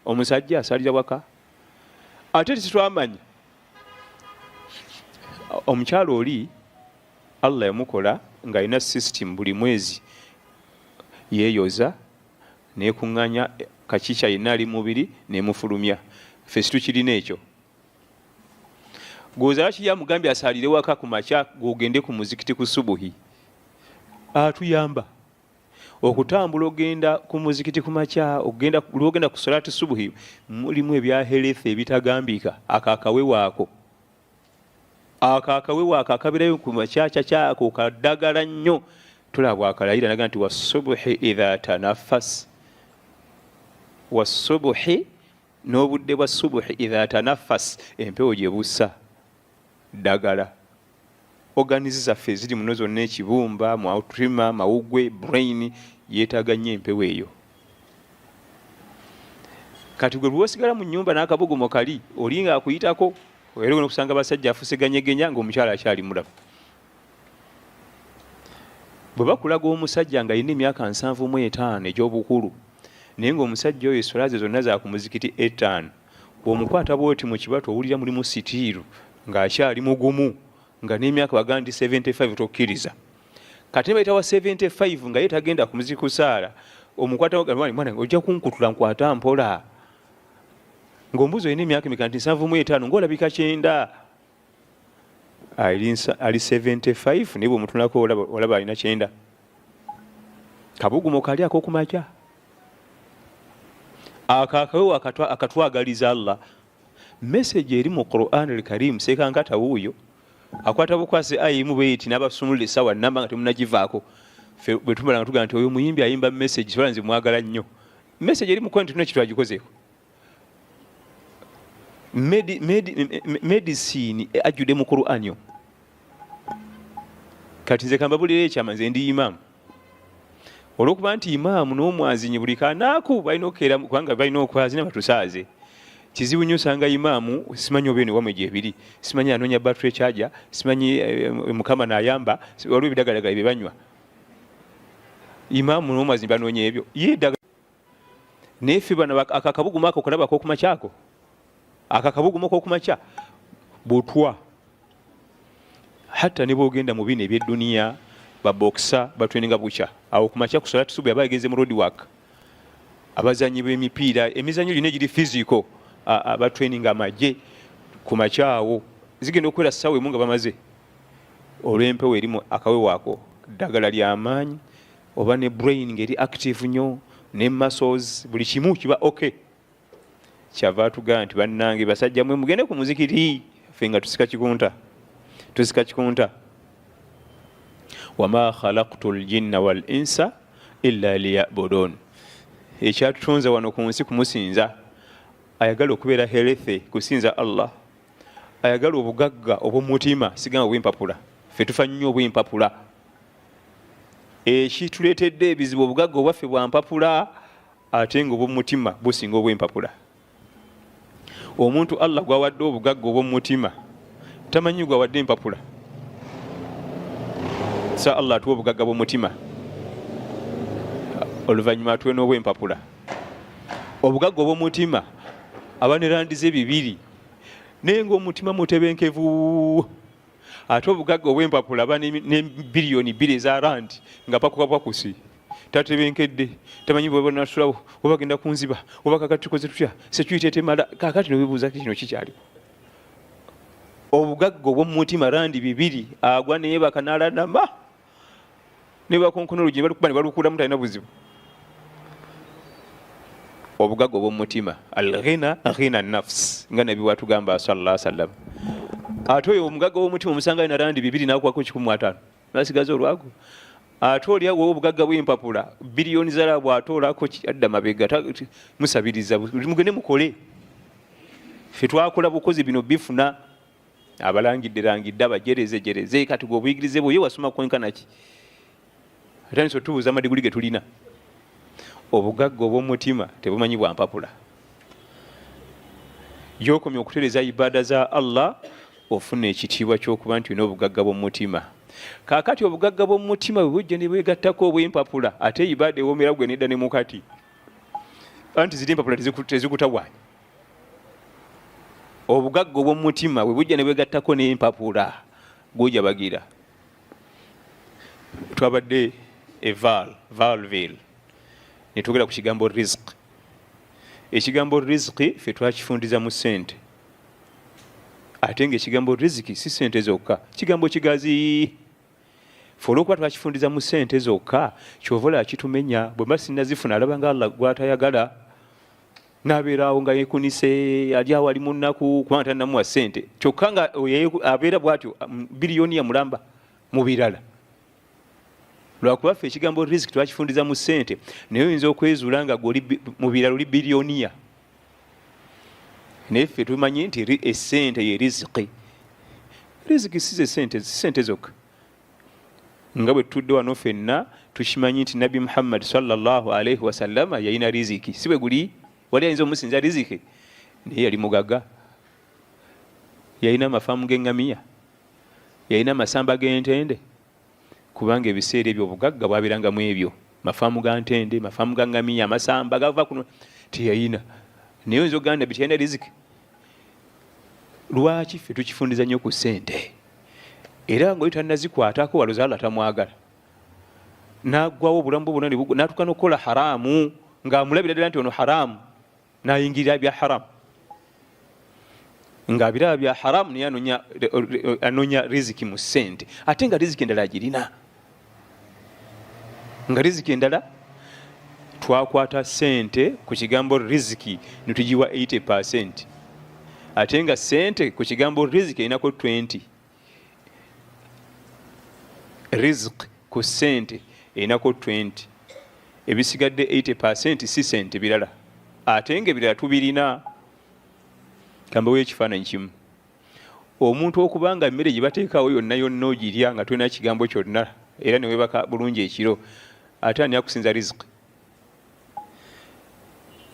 omusajja asalira waka ate titwamanya omukyalo oli Allah yamukola ng'alina system buli mwezi yeeyoza neekuŋŋanya kakica yenna ali mubiri nemufulumya ffe situkirina ekyo gwoza ki yamugambye asalire waka ku makya gwogende ku muzikiti ku subuhi atuyamba okutambula ogenda ku muzikiti ku makya ogenda ku salati subuhi mulimu ebya health ebitagambika akakawewaako akabirayo ku makyakya kyako kaddagala nnyo tulaba akalayira naga nti wasubuhi idha tanaffas wasubuhi n'obudde bwa subuhi idha tanaffas empewo gyebussa ddagala organizi zaffe ziri muno zonna ekibumba mautrima mawugwe brain yeetaaga nnyo empewo eyo kati gwe lwosigala mu nnyumba n'akabugumo kali olinga akuyitako era okusanga abasajja afusiganyegenya ng'omukyala akyali mulamu bwe bakulaga omusajja nga alina emyaka 75 egy'obukulu naye ng'omusajja oyo esola ze zonna za ku muzikiti 5 bw'omukwata bw'oti mu kibatu owulira mulimu sitiiru ng'akyali mugumu nga n'emyaka bagandi 75 tokkiriza kati bayitawa 75 nga ye tagenda ku muziki kusaala omukwata mwana ojja kunkutula nkwata mpola ng'ombuzi olina emyaka emeka nti 75 ng'olabika 9 ali 75 naye bw'omutunako olaba alina 9 kabugumo kali ak'okumakya akakawewo akatwagaliza Allah message eri mu Quran al-Karim sekankata wuuyo akwata bukwasi ayimu beeti n'abasumulula essawa namba nga temunagivaako ffe bwe tumala nga tugamba nti oyo muyimbi ayimba message sola nze mwagala nnyo message eri mu Quran tuna kitu agikozeeko medicine ajjude mu Quran yo kati nze kambabulira ekyama nze ndi imaamu olw'okuba nti imaamu n'omwazinyi buli kanaaku balina okukeera kubanga balina okwazina batusaaze kizibu nnyo osanga imaamu simanyi oba eno wamwe gyebiri simanyi anoonya battery charger simanyi mukama n'ayamba waliwo ebidagalagala bye banywa imaamu n'omwazinyi banoonya ebyo yedaga naye ffe bano akakabugumu ako kalaba ak'okumakyako akakabugumu k'okumakya butwa hatta ne boogenda mu bino eby'edduniya babokisa batweninga bukya awo kumakya kusola tusubu yaba yageze mu road work abazanyi b'emipiira emizanyo gino egiri physical abatweninga amagye ku makyawo zigenda okukwera ssaawa emu nga bamaze olw'empewo erimu akawewaako ddagala ly'amaanyi oba ne brain ng'eri active nnyo ne muscles buli kimu kiba okay kyava tugamba nti bannange basajja mwe mugende ku muzikiti ffe nga tusika kikunta wama khalaqtu ljinna wal insa illa liyabudun ekyatutonza wano ku nsi kumusinza ayagala okubeera healthy kusinza Allah ayagala obugagga obw'omutima sigamba obw'empapula ffe tufa nnyo obw'empapula ekituleetedde ebizibu obugagga obwaffe bwa mpapula ate nga obw'omutima businga obw'empapula omuntu Allah gwawadde obugagga obw'omutima tamanyi gwawadde empapula sa Allah atuwa obugagga bw'omutima oluvannyuma atuwe n'obw'empapula obugagga obw'omutima aba ne landize bibiri naye ng'omutima mutebenkevu ate obugagga obw'empapula aba ne biliyoni 2 eza randi nga pakusi tatebenkedde tamanyi bwebonasulawo oba agenda kunziba oba kakati tukoze tutya security temala kakati nobibuuza kino kikyaliwo obugagga obw'omutima randi 2 agwa naye bakanalanama ne bakonkona olugye balikuba ne balukulamu talina buzibu obugagga obw'omutima alghina ghina nafs nga nabi watugamba sallallahu alaihi wasallam ate oyo omugagga w'omutima omusanga alina randi 2 n'akwako 150 nasigaza olwago ate oliawo obugagga bw'empapula biliyoni zala bw'atoolako adda mabega musabiriza mugende mukole ffe twakola bukozi bino bifuna abalangidde abajereze kati gwe obuyigirize bwe ye wasoma kwenkanaki ate niso tubuuza amadiguli ge tulina obugagga obw'omutima tebumanyi bwa mpapula yokomye okutereza ibada za Allah ofuna ekitiibwa ky'okuba nti olina obugagga bw'omutima kaakati obugagga bw'omutima bwe bujja ne bwegattako obw'empapula ate ibada ewomera gwe nedda ne mukati anti ziri empapula tezikutawaanya. Obugagga obw'omutima bwe bujja ne bwegattako n'empapula gwojabagira. Twabadde Valville ne tugera ku kigambo rizq. Ekigambo rizqi ffe twakifundiza mu ssente, ate ng'ekigambo riziki si ssente zokka, kigambo kigazi. Ffe olw'okuba twakifundiza mu ssente zokka kyova olaba kitumenya. Bwe mba sinnazifuna alaba nga Allah gw'atayagala, n'abeeraawo nga yeekunise ali awo ali mu nnaku kubanga tannamuwa ssente, kyokka nga abeera bw'atyo biliyoni ya mulamba mu birala. Lwakuba ffe ekigambo riziki twakifundiza mu ssente, naye oyinza okwezuula nga mu birala oli biliyoniya. Naye ffe tumanyi nti essente ye riziki. Riziki si ssente zokka. Nga bwe tutudde wano ffenna tukimanyi nti Nabbi Muhammad sallallahu alaihi wasallama yalina riziki. Si bwe guli wali ayinza omusinza riziki, naye yali mugagga. Yalina amafaamu g'eŋŋamiya, yalina amasamba g'entende, kubanga ebiseera ebyo obugagga bwabeerangamu ebyo. Mafaamu ga ntende, mafaamu ga ŋŋamiya, amasamba gava kuno teyalina. Naye oyinza okugamba nabbi teyalina riziki. Lwaki ffe tukifundiza nnyo ku ssente? Era ng'oyo tannazikwatako waloza Allah tamwagala, n'aggwawo obulamu bwe bwonna n'atuuka n'okukola haraamu ng'amulabira ddala nti ono haraamu, n'ayingirira bya haraamu. Ng'abiraba bya haraamu naye anoonya riziki mu ssente, ate nga riziki endala agirina. Nga riziki endala twakwata ssente ku kigambo riziki ne tugiwa 80%, ate nga ssente ku kigambo riziki erinako 20%. Rizq ku ssente erinako 20%, ebisigadde 80% si ssente birala, ate nga ebirala tubirina. Kambawo ekifaananyi kimu, omuntu okubanga emmere gye bateekawo yonna yonna ogirya nga tolina kigambo kyonna era ne weebaka bulungi ekiro, ate ani akusinza riziki?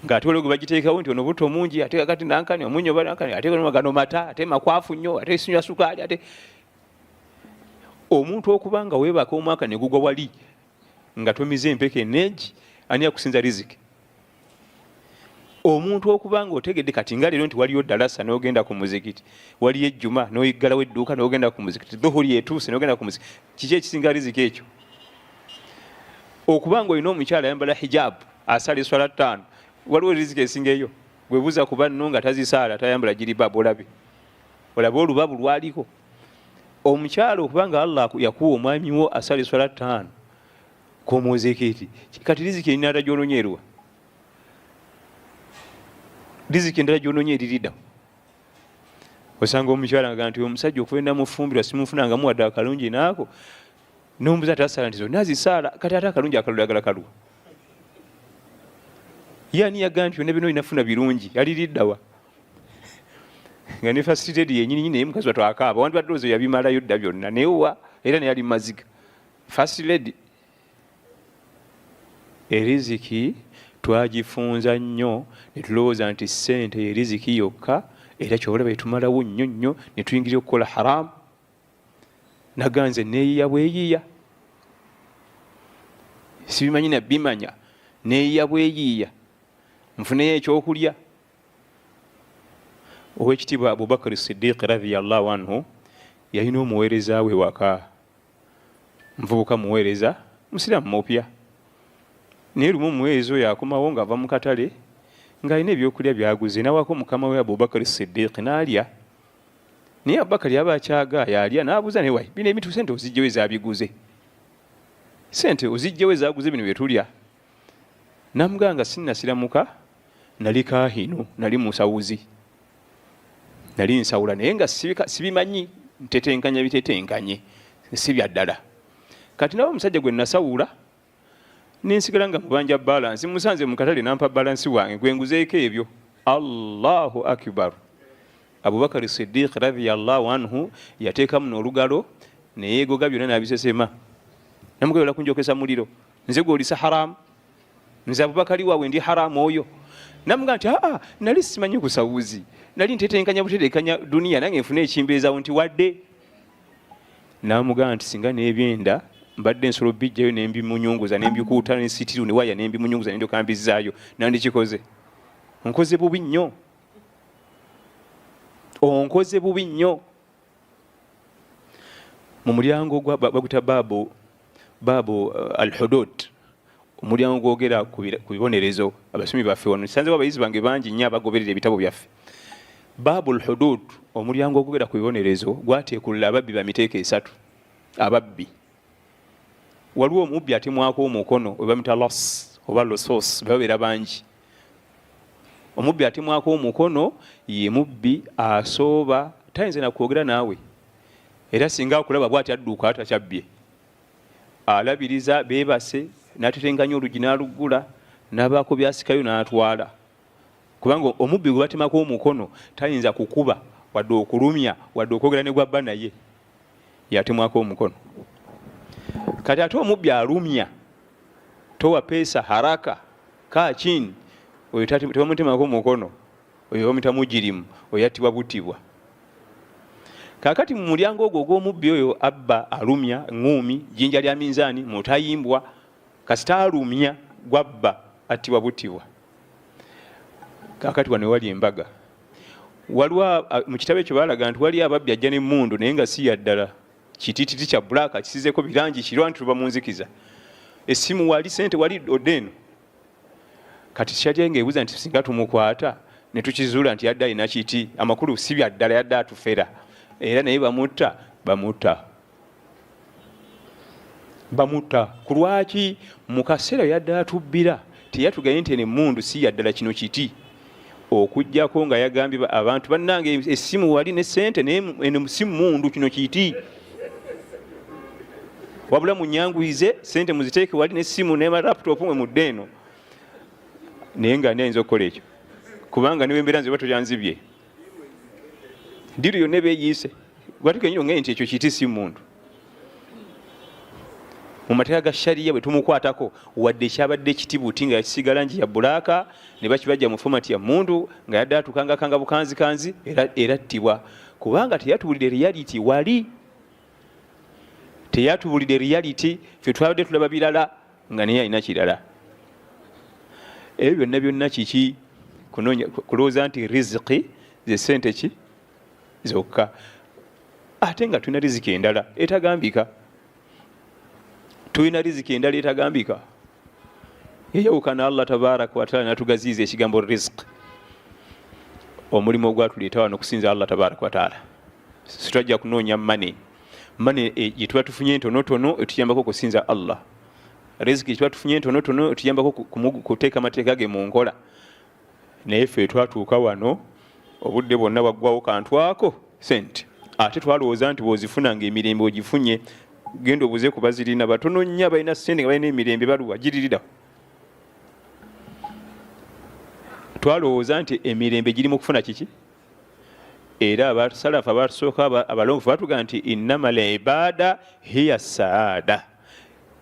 Ng'ate olwo gwe bagiteekawo nti ono buto mungi, ate kakati nankani omunyo banankani, ate gano mata, ate makwafu nnyo, ate sinywa sukaali, ate omuntu okubanga weebaka omwaka ne gugwa wali nga tomize empeke neegi, ani akusinza riziki? Omuntu okubanga otegedde kati nga leero nti waliyo dalasa n'ogenda ku muzikiti, waliyo ejjuma n'oyiggalawo edduuka n'ogenda ku muzikiti, dhuhuri etuuse n'ogenda ku muzikiti, kiki ekisinga riziki ekyo? Okubanga olina omukyala ayambala hijaabu asala eswala 5, waliwo riziki esinga eyo? Bwebuuza ku banno nga tazisaala tayambala jiribaabu, olabe olubabu lwaliko. Omukyala okubanga Allah yakuwa omwami wo asala eswala 5 ku muzikiti, kati riziki erina ddala gy'onoonyerwa? Riziki endala gy'onoonya eriridda. Osanga omukyala nga nti omusajja okuva namufumbirwa simufunangamu wadde akalungi naako, n'omubuuza tasala nti zonna azisaala, kati ate akalungi akalulu ayagala kaluwa? Ye ani yagaa nti byonna bino inafuna birungi, yaliriddawa? Nga ne fasitedi yennyini naye mukazi wattu akaaba, wandibadde olowooza yabimalayo dda byonna, naye wa era naye ali mu maziga. Fasitedi eriziki twagifunza nnyo ne tulowooza nti ssente ye riziki yokka, era kyobalaba etumalawo nnyo nnyo ne tuyingira okukola haraamu. Naganze neeyiya bweyiiya, sibimanyi nabimanya, neeyiya bweyiiya nfuneyo ekyokulya. Oweekitiibwa Abubakar Siddiq radhiyallahu anhu yalina omuweereza we waka, muvubuka muweereza musiraamu mupya. Naye lumu omuweereza oyo akomawo ng'ava mu katale ng'alina ebyokulya byaguze, n'awako mukama we Abubakar Siddiq n'alya. Naye Abubakar yaba akyaga yalya, n'abuuza naye wayi bino ebintu ssente ozijjewo ezabiguze? Ssente ozijjewo ezaaguze bino bye tulya? N'amugamba nga sinnasiramuka, nali kaahinu, nali musawuzi, nali nsawula, naye nga sibimanyi ntetenkanya bitetenkanye, si bya ddala. Kati nawe omusajja gwe nasawula ninsigala nga mubanja balansi, musanze mu katale nampa balansi wange gwe nguzeeko ebyo. Allahu akbar. Abubakar Siddiq radhiyallahu anhu yateekamu n'olugalo ne yeegoga byonna n'abisesema. Namugoyola kunjokesa muliro, nze gw'olisa haraamu, nze Abubakari waawe ndi haraamu oyo. Namugamba nti nali simanyi kusawuzi, nali ntetenkanya butetenkanya duniya nange nfune ekimbeezaawo nti wadde. Namugamba nti singa n'ebyenda mbadde nsolo bijjayo nembimunyunguza nembikuuta nesitiru newaya nembimunyunguza nendyokambizzaayo nandikikoze onkoze bubi nnyo onkoze bubi nnyo. Mu mulyango baguta baabu al-hudud, omulyango gwogera ku bibonerezo. Abasomi baffe wano sanze abayizi bange bangi nnyo abagoberera ebitabo byaffe. Baabu al-hudud, omulyango ogwogera ku bibonerezo gwateekulira ababbi ba miteeko esatu. Ababbi waliwo omubbi atemwako omukono oba mutalas oba losos babeera bangi. Omubbi atemwako omukono ye mubbi asooba tayinza nakwogera naawe, era singa akulaba bw'ati adduuka atakyabbye, alabiriza beebase n'atetenganya olugi n'aluggula n'abaako byasikayo n'atwala. Kubanga omubbi gwe batemako omukono tayinza kukuba wadde okulumya wadde okwogera ne gwabba naye, yatemwako omukono. Kati ate omubbi alumya towa pesa haraka kaa chini, oyo tebamutemako omukono, oyo bamuyita mujirimu, oyo yattibwa buttibwa. Kakati mu mulyango ogwo ogw'omubbi oyo abba alumya ngumi jjinja lya minzaani mutayimbwa, kasita alumya gwabba attibwa buttibwa. Kakati wano wali embaga, waliwo mu kitabo ekyo baalaga nti wali ababbi ajja n'emmundu naye nga si yaddala kitititi kya bbulaaka kisizeko birangi kirwa nti tuba mu nzikiza. Essimu wali, sente wali odeeno. Kati kyajja ng'ebuuza nti singa tumukwata ne tukizuula nti yadde alina kiti, amakulu si byaddala, yadde atufera era naye bamutta. Ku lwaki? Mu kaseera yadde atubbira teyatugaye nti emmundu si yaddala kino kiti, okujjako nga yagambye abantu bannange essimu wali ne sente naye eno si mmundu kino kiti, wabula munyanguyize sente muziteeke wali n'essimu ne laptop mwe mudde eno. Naye nga ani ayinza okukola ekyo? Kubanga niwe embeera nze bwe tolyanzibye diri yonna beeyiise gwatukenyiro ng'e nti ekyo kiti si muntu. Mu mateeka ga shariya bwe tumukwatako wadde ekyabadde ekitibuuti nga yakisigala nji ya bbulaaka ne bakibajja mu fomati ya mundu nga yadde atukangakanga bukanzikanzi era attibwa, kubanga teyatuwulidde reality wali. Teyatuwulidde reality, ffe twabadde tulaba birala nga naye alina kirala. Ebyo byonna kiki? Kulowooza nti riziki ze sente ki zokka, ate nga tulina riziki endala etagambika. Tulina riziki endala etagambika. Yeyawukana Allah tabaraka wa taala natugaziiza ekigambo riziki, omulimu ogwatuleeta wano okusinza Allah tabaraka wa taala. Situajja kunoonya mane gye tuba tufunye entonotono etuyambako okusinza Allah. Riziki gye tuba tufunye entonotono etuyambako kuteeka amateeka ge mu nkola. Naye ffe twatuuka wano obudde bwonna bwaggwawo kantwako sente, ate twalowooza nti bw'ozifuna ng'emirembe ogifunye. Genda obuze ku bazirina batono nnyo balina sente nga balina emirembe baluwa giririra. Twalowooza nti emirembe giri mu kufuna kiki? Era abasalafu abatusooka abalongofu batuga nti innamal ibada hiya saada,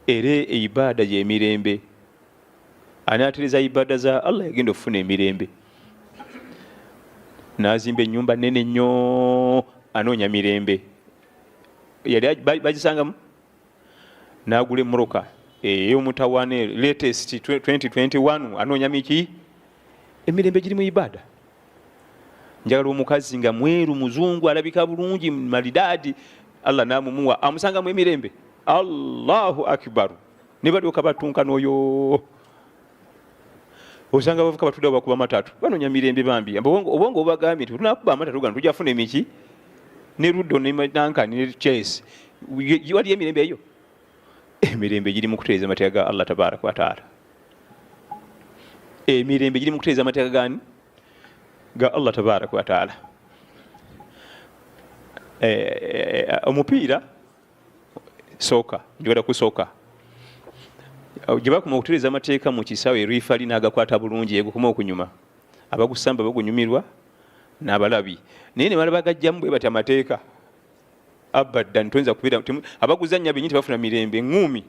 era eibada gy'emirembe. Anaatereza ibada za Allah yagenda okufuna emirembe. N'azimba ennyumba nnene nnyo anoonya mirembe. Yali bagisangamu n'agula emmotoka ey'omutawaana latest 2021 anoonya miki? Emirembe giri mu ibada. Njagala omukazi nga mweru muzungu alabika bulungi malidaadi, Allah n'amumuwa amusangamu emirembe. Allahu akbar. Ne balyoka batunka n'oyo osanga bavuka batudde bakuba matatu banoonya mirembe bambi. Obwongo obagambye nti tunakuba amatatu gano tujja kufuna emiki ne luddo ne nankani ne chase. Wali emirembe eyo? Emirembe giri mu kutereeza amateeka ga Allah tabaraka wa taala. Emirembe giri mu kutereeza amateeka gani? Ga Allah tabaraka wa taala. Omupiira soka, njogera ku soka, gye bakoma okutereeza amateeka mu kisaawe rifali n'agakwata bulungi yegukoma okunyuma, abagusamba bagunyumirwa n'abalabi, naye ne balaba gajjamu bwe bati amateeka abaddan toyinza kubeera abaguzannya benyi tebafuna mirembe ngumi.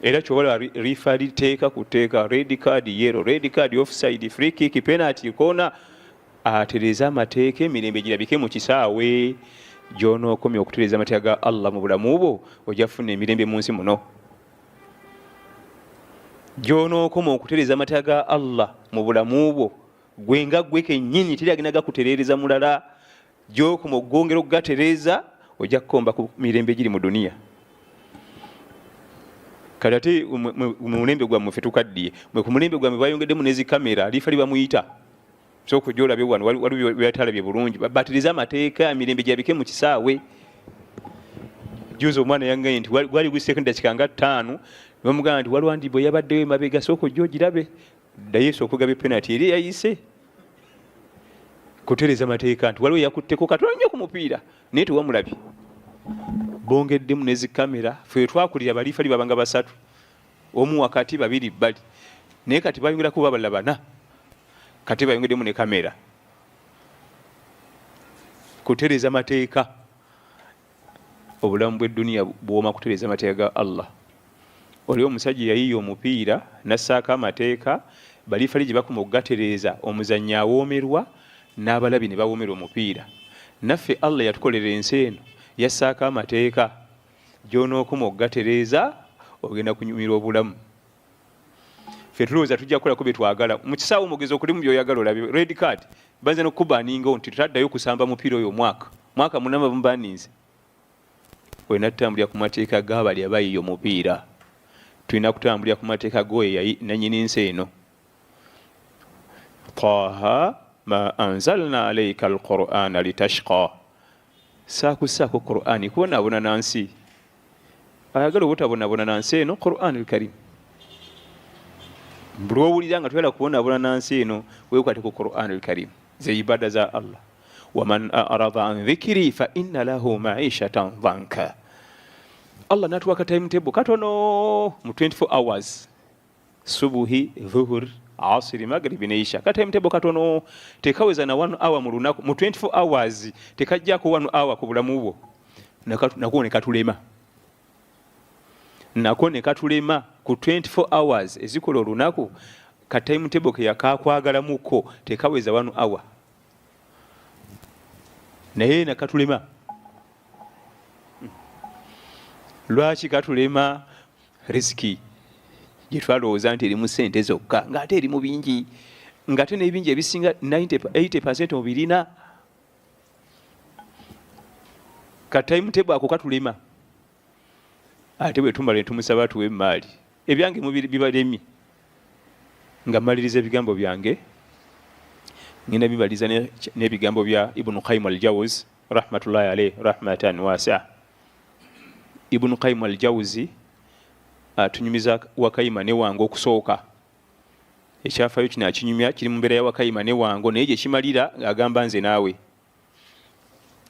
Era kyobola rifali teeka kuteeka red card yellow, red card offside, free kick, penalty, corner, atereeza amateeka emirembe girabike mu kisaawe. gy'onookomya okutereeza amateeka ga Allah mu bulamu bwo ojja kufuna emirembe mu nsi muno. Gy'onookoma okutereeza amateeka ga Allah mu bulamu bwo gwe nga gwe kennyini teri agenda gakutereereza mulala, gy'okoma okugongera okugatereeza ojja kukomba ku mirembe giri mu duniya. Kati ate mu mulembe gwammwe ffe tukaddiye, mwe ku mulembe gwammwe bayongeddemu n'ezikamera lifa libamuyita sooka ojja olabye wano waliwo byatalabye bulungi batereeza amateeka emirembe gyabike mu kisaawe. Juzi omwana yangaye nti gwali guseeko eddakiika nga 5 bamugamba nti waliwo andi bwe yabaddeyo emabega sooka ojja ogirabe ddayo esooka ogaba penalty eri eyayise. Kutereeza amateeka nti waliwo yakutteko katono nnyo ku mupiira naye tewamulabye. Bongeddemu n'ezikamera, ffe twakulira balifa libabanga 3 omu wakati 2 bbali, naye kati bayongerako babala 4 kati bayongeddemu ne kamera. Kutereeza amateeka, obulamu bw'edduniya bwoma kutereeza amateeka ga Allah. Oli omusajja yayiya omupiira nassaako amateeka, balifa li gye bakoma okugatereeza omuzannyi awoomerwa n'abalabi ne bawoomerwa omupiira. Naffe Allah yatukolera ensi eno yassaako amateeka gy'onookoma okugatereeza ogenda kunyumirwa obulamu. Ffe tulowooza tujja kukolako bye twagala. Mu kisaawe omugezi okuli mu by'oyagala olabe red card banza n'okukubaaningawo nti tutaddayo kusamba mupiira oyo mwaka munamba mubaninze. Olina tutambulira ku mateeka g'abali abayiye omupiira, tulina kutambulira ku mateeka g'oyo nannyini nsi eno. Taha ma anzalna alayka alqur'ana litashqa, saakusaako Qur'ani kubonaabona nansi. Ayagala obutabonabona nansi eno Qur'an al-Karim. Buli owulira nga toyagala kubonaabona nansi eno weekwate ku Qur'an al-Karim, ze ibada za Allah. Waman arada an dhikri fa inna lahu ma'ishatan dhanka. Allah natuwaka timetable katono mu 24 hours, subuhi, dhuhur, asiri, magribi ne isha. Timetable katono tekaweza na 1 hour mu lunaku. Mu 24 hours tekajjako 1 hour ku bulamu bwo. Nako ne katulema. Nako ne katulema ku 24 hours ezikola olunaku. Ka timetable ke yakakwagalamuko tekaweza 1 hour. Naye nakatulema. Lwaki katulema? Riziki gye twalowooza nti erimu ssente zokka ng'ate erimu bingi, ng'ate n'ebingi ebisinga 80% mu birina. Ka timetable ako katulema. Ate bwe tumala ne tumusaba tuwe emmaali, ebyange bibalemi nga mmaliriza ebigambo byange, ngenda bibaliza n'ebigambo bya Ibn Qayyim al-Jawzi rahmatullahi alayhi rahmatan wasi'a. Ibn Qayyim al-Jawzi atunyumiza Wakayima ne wange okusooka. Ekyafayo kino akinyumya kiri mu mbeera ya Wakayima ne wange, naye gye kimalira agamba nze naawe.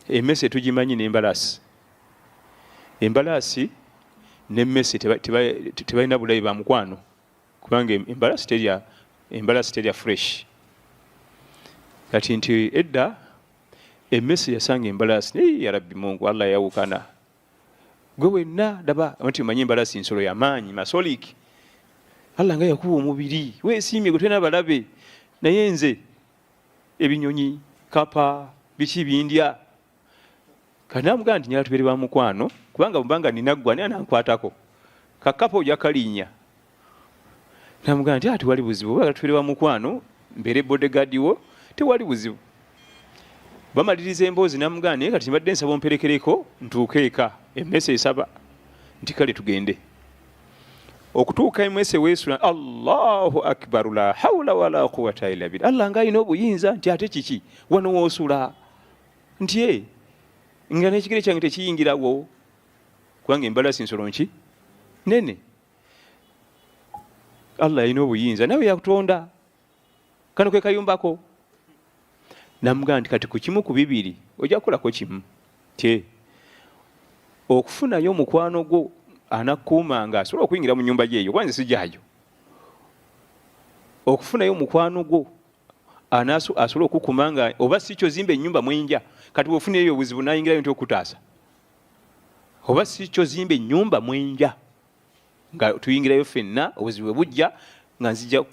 Emmese tugimanyi n'embalaasi. Embalaasi n'emmese tebalina bulayi ba mukwano, kubanga embalaasi terya fresh. Kati nti edda emmese yasanga embalaasi, ya Rabbi Mungu, Allah yawukana. Gwe wenna daba nti omanyi embalaasi nsolo y'amaanyi, masoliki. Allah nga yakuba omubiri, weesiimye gwe tolina balabe. Naye nze ebinyonyi, kapa, biki bindya. Kati namugamba nti nyala tubeere ba mukwano, kubanga bwembanga ninaggwa naye anankwatako. Kakapa ojja kalinya. Namugamba nti ati wali buzibu, bwagala tubeere ba mukwano, mbeere bodyguard wo, tewali buzibu. Bamaliriza emboozi namugamba naye kati mbadde nsaba omperekereko ntuuke eka. Emmese esaba nti kale tugende. Okutuuka emmese weesula, Allahu akbar, la hawla wala quwwata illa billah. Allah nga alina obuyinza nti ate kiki wano woosula nti nga n'ekigere kyange tekiyingirawo, kubanga embalaasi nsolo nki nene. Allah alina obuyinza, nawe yakutonda, kano ke kayumbako. Namugamba nti kati ku kimu ku bibiri ojja kukolako kimu, ti okufunayo omukwano gwo anakuumanga asobola okuyingira mu nnyumba gye eyo, kwanze sijjayo. Okufunayo omukwano gwo asobola okukumanga, oba si kyo zimba ennyumba mwenja, kati bw'ofunayo obuzibu n'ayingirayo nti okutaasa. Oba si kyo zimba ennyumba mwenja, nga tuyingirayo ffenna obuzibu bujja nga nzija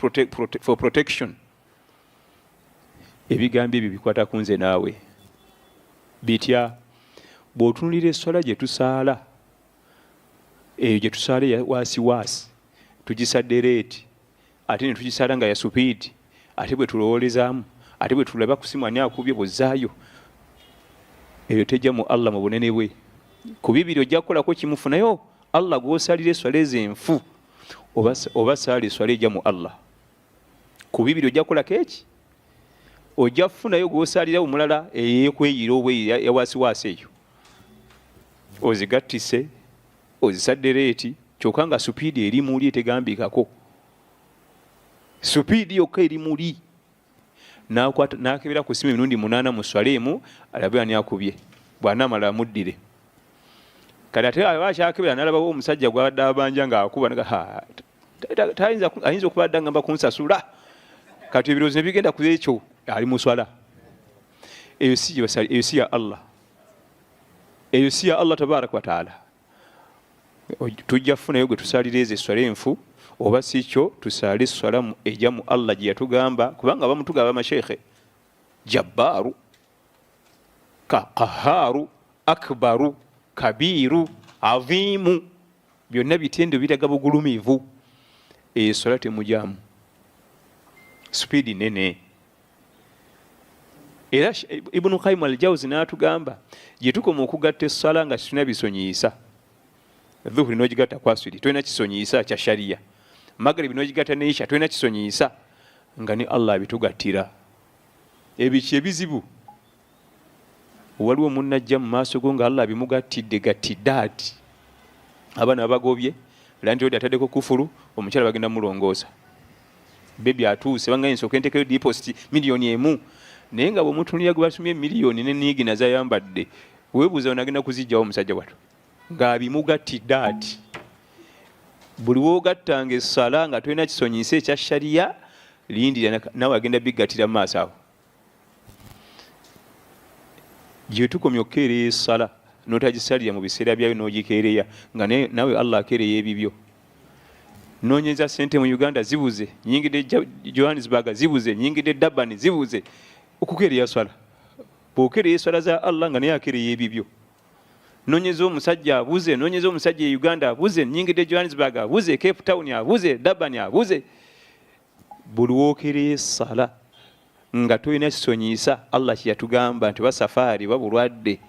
for protection. Ebigambo ebyo bikwata ku nze naawe bitya. bw'otunulira esswala gye tusaala eyo gye tusaala ya waasiwaasi tugisadde leeti ate ne tugisaala nga ya supiidi ate bwe tulowoolezaamu ate bwe tulaba ku simu ani akubye bw'ozzaayo eyo tejja mu Allah mu bunene bwe ku bibiri ojja kukolako kimufunayo Allah gw'osalira esswala ezenfu oba saala esswala ejja mu Allah ku bibiri ojja kukolako eki ojja kufunayo gw'osalira omulala eyeekweyira oba yawaasiwaasi eyo ozigattise ozisadde leeti kyokka nga supiidi eri muli etegambikako supiidi yokka eri muli n'akebera ku simu emirundi 8 mu swala emu alabe ani akubye bw'anaamala amuddire kati ate abakyakebera n'alabawo omusajja gw'abadde abanja ng'akuba ayinza okuba adde agamba kunsasula kati ebirowoozo ne bigenda ku ekyo ali mu swala eyo si ya Allah eyo si ya Allah tabaraka wa taala tujja kufunayo gwe tusalira ezo esswala enfu oba si kyo tusaale esswala ejja mu Allah gye yatugamba kubanga bamutugamba amasheekhe jabbaaru qahaaru akbaru kabiiru aziimu byonna bitendo biraga bugulumivu eyo esswala temujyamu supiidi nene era Ibn Qayyim al-Jawzi n'atugamba gye tukoma okugatta esswala nga tulina bisonyiisa dhuhuri n'ogigatta kwasiri tolina kisonyiisa kya shariya magribi n'ogigatta neisha tolina kisonyiisa nga ne Allah abitugattira ebiki ebizibu waliwo omunnajja mu maaso go nga Allah abimugattidde gattidaati abaana babagobye lanti odi ataddeko kufuru omukyala bagenda mulongoosa bebi atuuse banga nsooka enteekayo deposit miliyoni 1 naye nga bwemutunira gwe basumye miliyoni n'eniigi nazayambadde weebuuza onagenda kuzijjawo omusajja bwatyo ng'abimugattidde ati buli woogattanga essala nga tolina kisonyiisa ekya shariya lindira nawe agenda bigattira mu maaso awo gye tukomya okukeereya essala n'otagisalira mu biseera byayo n'ogikeereya nga nawe Allah akeereya ebibyo noonyeza sente mu Uganda zibuze nyingidde Johannesburg zibuze nyingidde Durban zibuze okukeereya swala bw'okeereya essala za Allah nga naye akeereya ebibyo noonyeza omusajja abuze noonyeza omusajja e Uganda abuze nyingidde Johannesburg abuze Cape Town abuze Durban abuze buli wookeereya essala nga tolina kisonyiisa Allah kyeyatugamba nti basafaari babulwadde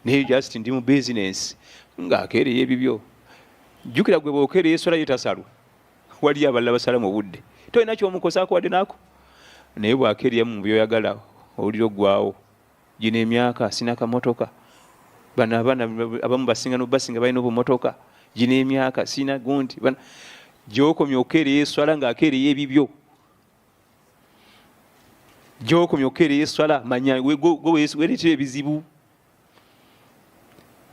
naye just ndi mu bizinesi ng'akeereya ebibyo jjukira gwe bw'okeereya essala yetasalwa waliyo abalala basala mu budde tolina kyomukosaako wadde naako naye bw'akeereya mu byoyagala owulira oggwawo gino emyaka sina kamotoka bano abaana abamu basinga n'obasinga balina obumotoka gino emyaka sina gundi gy'okomya okukeereya esswala ng'akeereya ebibyo gy'okomya okukeereya esswala manya weeretera ebizibu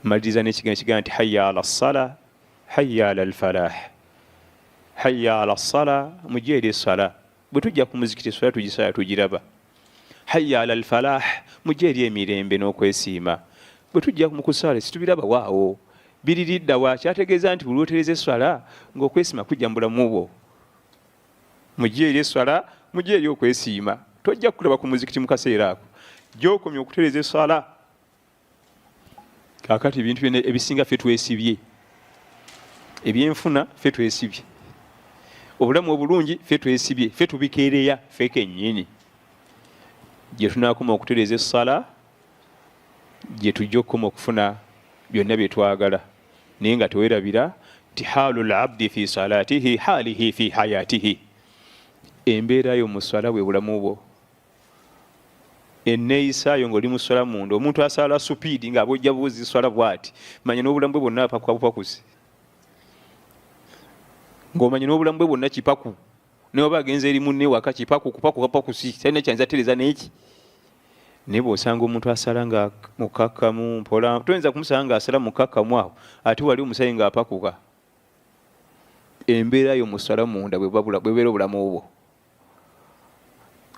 maliriza n'ekigambo kigaa nti hayya ala ssala hayya ala alfalah hayya ala ssala mujje eri esswala bwe tujja ku muzikiti esswala tugisala tugiraba hayya ala alfalah mujje eri emirembe n'okwesiima bwe tujja mu kusaala situbiraba waawo biriridda wa kyategeeza nti buli lwotereza esswala ng'okwesiima kujja mu bulamu bwo mujje eri esswala mujje eri okwesiima tojja kulaba ku muzikiti mu kaseera ako gy'okomya okutereza esswala kaakati ebintu byonna ebisinga ffe twesibye ebyenfuna ffe twesibye obulamu obulungi ffe twesibye ffe tubikeereya ffe kennyini gye tunaakoma okutereza essala gye tujja okukoma okufuna byonna bye twagala naye nga tewerabira ti haalu labdi fi salatihi haalihi fi hayatihi embeera yo mu swala bwe bulamu bwo enneeyisaayo ng'oli mu swala munda omuntu asala supiidi ng'abojja buuzi swala bw'ati manya n'obulamu bwe bwonna bupakusi ng'omanya n'obulamu bwe bwonna kipaku naye oba agenza eri munne waka kipaku kupakusi talina kyanza tereza n'eki naye bw'osanga omuntu asala nga mukakkamu mpola toyinza kumusala ng'asala mukakkamu awo ate wali omusayi ng'apakuka embeera yo mu swala munda bwebeera obulamu bwo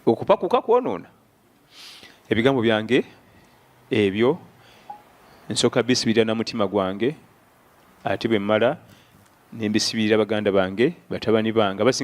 okupakuka kwonoona ebigambo byange ebyo nsooka bisibirira na mutima gwange ate bwe mmala ne mbisibirira baganda bange batabani bange